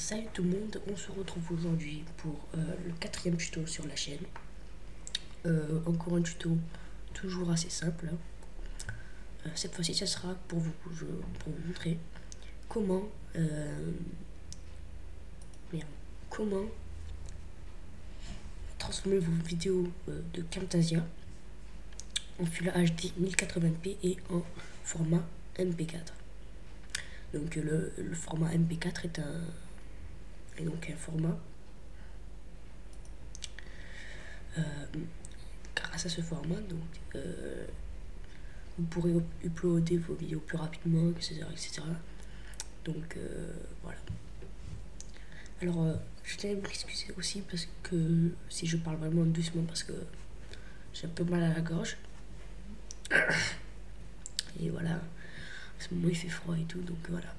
Salut tout le monde, on se retrouve aujourd'hui pour le 4e tuto sur la chaîne. Encore un tuto toujours assez simple. Cette fois-ci, ça sera pour vous montrer comment transformer vos vidéos de Camtasia en Full HD 1080p et en format MP4. Donc le format MP4 est un format grâce à ce format, donc vous pourrez uploader vos vidéos plus rapidement, etc. Donc voilà. Alors je tiens à m'excuser aussi parce que si je parle vraiment doucement, parce que j'ai un peu mal à la gorge. Et voilà, à ce moment il fait froid et tout, donc voilà.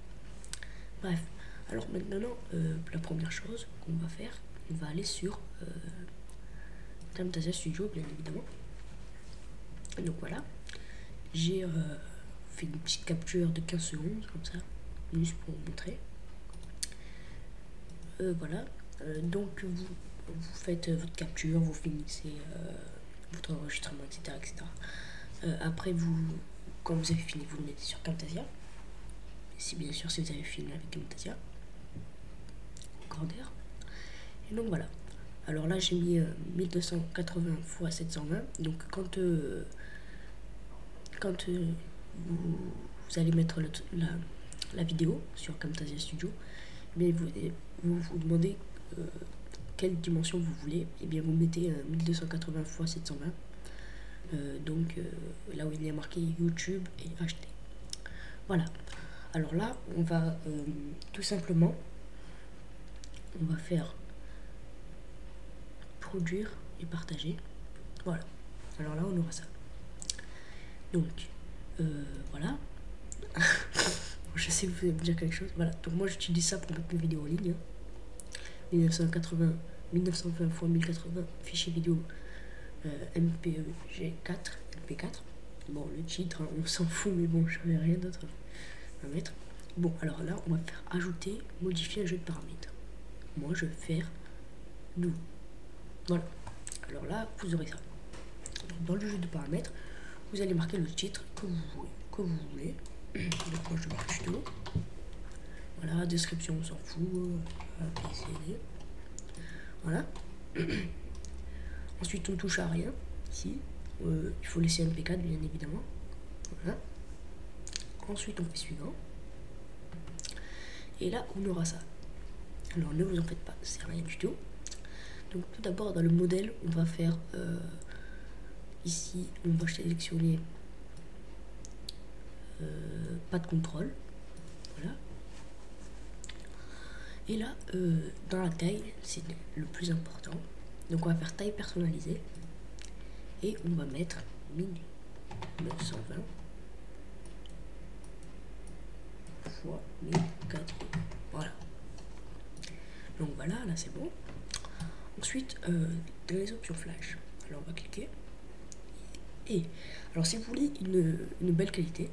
Bref, alors maintenant, la première chose qu'on va faire, on va aller sur Camtasia Studio, bien évidemment. Donc voilà, j'ai fait une petite capture de 15 secondes, comme ça, juste pour vous montrer. Voilà, donc vous faites votre capture, vous finissez votre enregistrement, etc. Après, quand vous avez fini, vous le mettez sur Camtasia. Bien sûr, si vous avez fini avec Camtasia. Recorder. Et donc voilà. Alors là, j'ai mis 1280 x 720. Donc quand vous allez mettre la vidéo sur Camtasia Studio, mais vous demandez quelle dimension vous voulez, et bien vous mettez 1280 x 720. Donc là où il y a marqué YouTube et HD. Voilà. Alors là, on va tout simplement, on va faire produire et partager. Voilà. Alors là, on aura ça. Donc voilà. Je sais que vous allez me dire quelque chose. Voilà. Donc moi, j'utilise ça pour mettre mes vidéos en ligne. 1920 x 1080 fichier vidéo MP4. Bon, le titre, hein, on s'en fout, mais bon, je n'avais rien d'autre à mettre. Bon, alors là, on va faire ajouter, modifier un jeu de paramètres. Moi, je vais faire nous. Voilà. Alors là, vous aurez ça. Dans le jeu de paramètres, vous allez marquer le titre que vous voulez. Donc moi, je marque tuto. Voilà, description, on s'en fout. ABCD. Voilà. Ensuite, on touche à rien. Ici, il faut laisser MP4, bien évidemment. Voilà. Ensuite, on fait suivant. Et là, on aura ça. Alors, ne vous en faites pas, c'est rien du tout. Donc, tout d'abord, dans le modèle, on va faire ici, on va sélectionner pas de contrôle. Voilà. Et là, dans la taille, c'est le plus important. Donc, on va faire taille personnalisée. Et on va mettre 1920 fois 1080. Voilà. Donc voilà, là c'est bon. Ensuite, dans les options flash, alors on va cliquer. Et alors si vous voulez une belle qualité,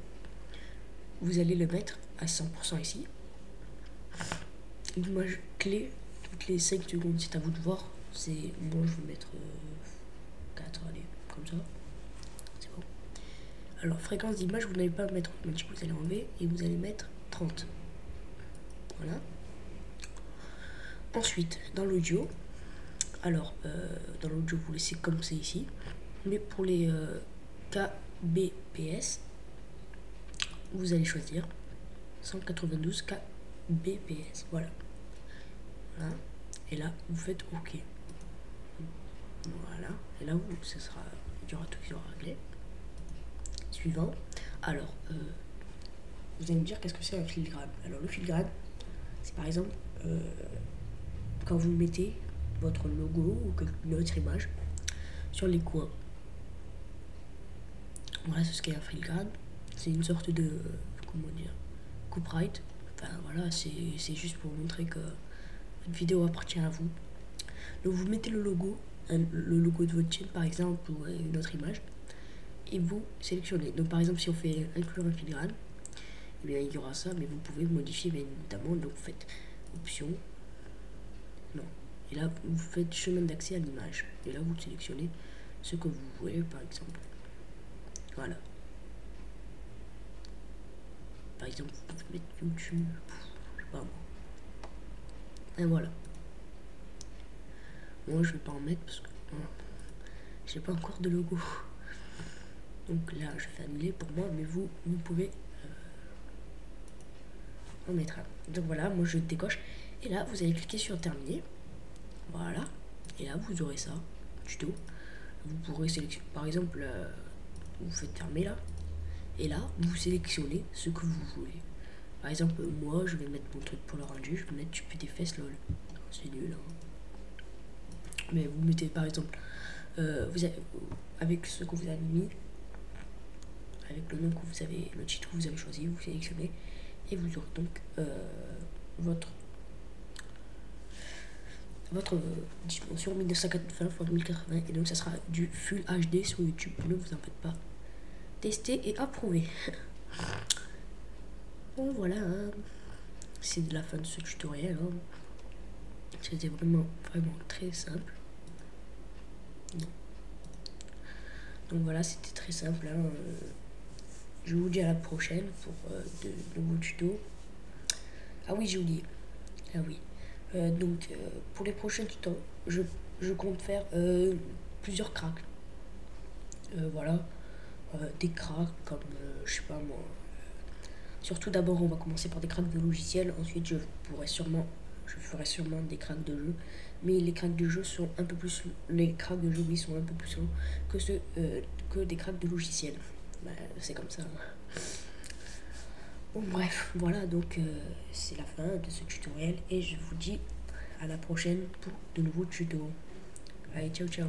vous allez le mettre à 100% ici. L'image clé, toutes les 5 secondes, c'est à vous de voir. Moi je vais mettre 4, allez, comme ça. C'est bon. Alors fréquence d'image, vous n'allez pas mettre automatique, vous allez enlever et vous allez mettre 30. Voilà. Ensuite, dans l'audio, alors dans l'audio, vous laissez comme c'est ici, mais pour les kbps, vous allez choisir 192 kbps. Voilà. Voilà. Et là, vous faites OK. Voilà. Et là, il y aura tout qui sera réglé. Suivant. Alors, vous allez me dire qu'est-ce que c'est un filigrane. Alors, le filigrane, c'est par exemple quand vous mettez votre logo ou une autre image sur les coins. Voilà, c'est ce qu'est un filigrane. C'est une sorte de, comment dire, copyright. Enfin voilà, c'est juste pour montrer que votre vidéo appartient à vous. Donc vous mettez le logo de votre chaîne par exemple, ou une autre image, et vous sélectionnez. Donc par exemple, si on fait inclure un filigrane, eh bien il y aura ça, mais vous pouvez modifier bien évidemment. Donc vous faites option, Non. Et là, vous faites chemin d'accès à l'image. Et là, vous sélectionnez ce que vous voulez, par exemple. Voilà. Par exemple, vous pouvez mettre YouTube. Je sais pas moi. Et voilà. Moi, je vais pas en mettre parce que j'ai pas encore de logo. Donc là, je fais annuler pour moi, mais vous pouvez en mettre un. Donc voilà, moi je décoche. Et là, vous allez cliquer sur terminer. Voilà. Et là, vous aurez ça, tuto. Vous pourrez sélectionner, par exemple, vous faites fermer là. Et là, vous sélectionnez ce que vous voulez. Par exemple, moi, je vais mettre mon truc pour le rendu. Je vais mettre tu fais des fesses lol. C'est nul, hein. Mais vous mettez par exemple, vous avez, avec ce que vous avez mis, avec le nom que vous avez, le titre que vous avez choisi, vous sélectionnez et vous aurez donc votre dimension 1980 x 1080 et donc ça sera du Full HD sur YouTube. Ne vous en faites pas. Tester et approuver. Bon voilà, hein. C'est de la fin de ce tutoriel. Hein. C'était vraiment très simple. Donc voilà, c'était très simple. Hein. Je vous dis à la prochaine pour de nouveaux tutos. Ah oui, j'ai oublié. Ah oui. Donc pour les prochains tutos, je compte faire plusieurs cracks. Voilà. Des cracks comme, je sais pas moi. Surtout d'abord, on va commencer par des cracks de logiciels. Ensuite, je ferai sûrement des cracks de jeu. Mais les cracks de jeu sont un peu plus. Les cracks de jeu, oui, sont un peu plus longs que ceux que des cracks de logiciels. Bah, c'est comme ça. Bon, bref, voilà, donc c'est la fin de ce tutoriel et je vous dis à la prochaine pour de nouveaux tutos. Allez, ciao ciao.